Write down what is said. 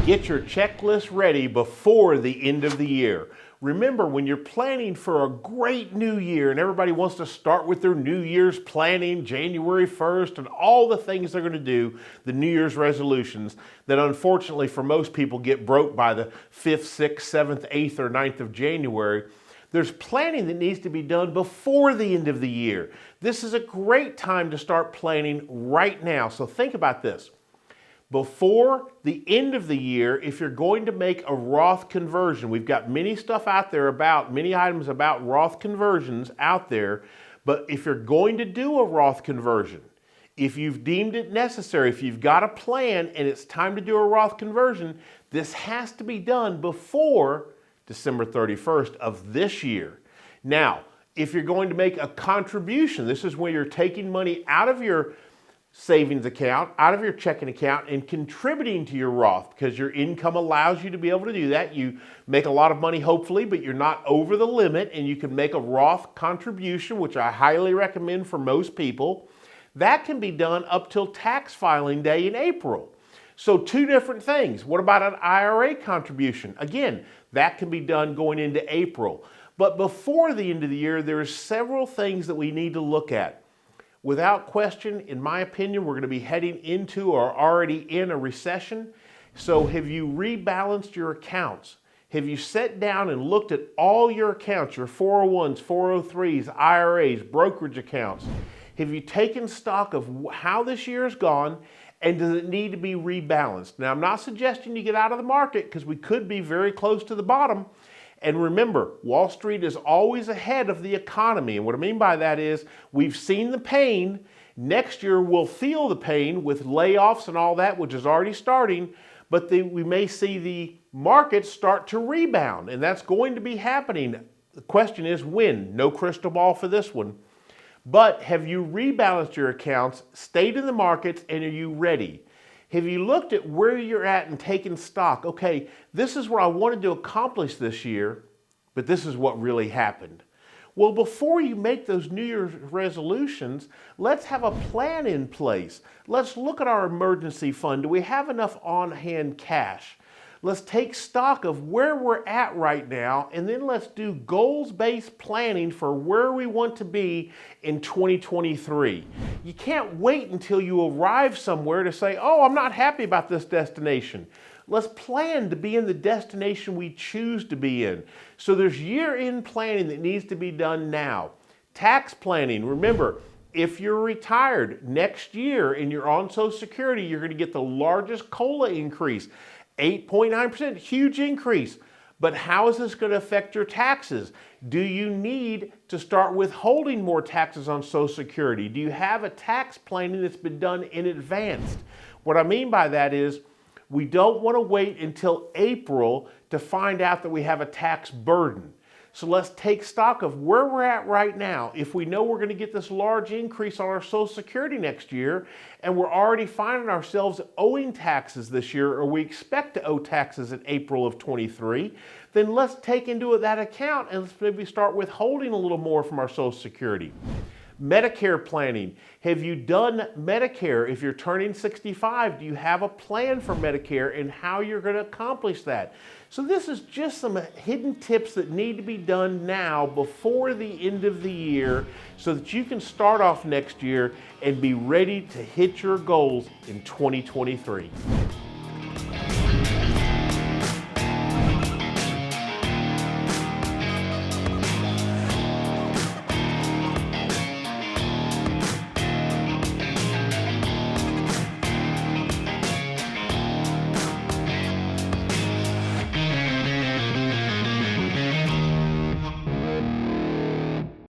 Get your checklist ready before the end of the year. Remember, when you're planning for a great new year and everybody wants to start with their New Year's planning January 1st and all the things they're going to do, the New Year's resolutions, that unfortunately for most people get broke by the 5th, 6th, 7th, 8th, or 9th of January. There's planning that needs to be done before the end of the year. This is a great time to start planning right now. So think about this. Before the end of the year, if you're going to make a Roth conversion, we've got many items about Roth conversions out there, but if you're going to do a Roth conversion, if you've deemed it necessary, if you've got a plan and it's time to do a Roth conversion, this has to be done before December 31st of this year. Now, if you're going to make a contribution, this is where you're taking money out of your savings account, out of your checking account, and contributing to your Roth because your income allows you to be able to do that. You make a lot of money, hopefully, but you're not over the limit, and you can make a Roth contribution, which I highly recommend for most people. That can be done up till tax filing day in April. So two different things. What about an IRA contribution? Again, that can be done going into April. But before the end of the year, there are several things that we need to look at. Without question, in my opinion, we're going to be heading into or already in a recession. So have you rebalanced your accounts? Have you sat down and looked at all your accounts, your 401s, 403s, IRAs, brokerage accounts? Have you taken stock of how this year has gone and does it need to be rebalanced? Now, I'm not suggesting you get out of the market because we could be very close to the bottom. And remember, Wall Street is always ahead of the economy. And what I mean by that is we've seen the pain. Next year, we'll feel the pain with layoffs and all that, which is already starting. But we may see the markets start to rebound. And that's going to be happening. The question is when? No crystal ball for this one. But have you rebalanced your accounts, stayed in the markets, and are you ready? Have you looked at where you're at and taken stock? Okay, this is what I wanted to accomplish this year, but this is what really happened. Well, before you make those New Year's resolutions, let's have a plan in place. Let's look at our emergency fund. Do we have enough on-hand cash? Let's take stock of where we're at right now, and then let's do goals-based planning for where we want to be in 2023. You can't wait until you arrive somewhere to say, oh, I'm not happy about this destination. Let's plan to be in the destination we choose to be in. So there's year-end planning that needs to be done now. Tax planning, remember, if you're retired next year and you're on Social Security, you're going to get the largest COLA increase. 8.9%, huge increase. But how is this going to affect your taxes? Do you need to start withholding more taxes on Social Security? Do you have a tax planning that's been done in advance? What I mean by that is we don't want to wait until April to find out that we have a tax burden. So let's take stock of where we're at right now. If we know we're going to get this large increase on our Social Security next year, and we're already finding ourselves owing taxes this year, or we expect to owe taxes in April of 23, then let's take into that account and let's maybe start withholding a little more from our Social Security. Medicare planning. Have you done Medicare? If you're turning 65, do you have a plan for Medicare and how you're going to accomplish that? So this is just some hidden tips that need to be done now before the end of the year so that you can start off next year and be ready to hit your goals in 2023.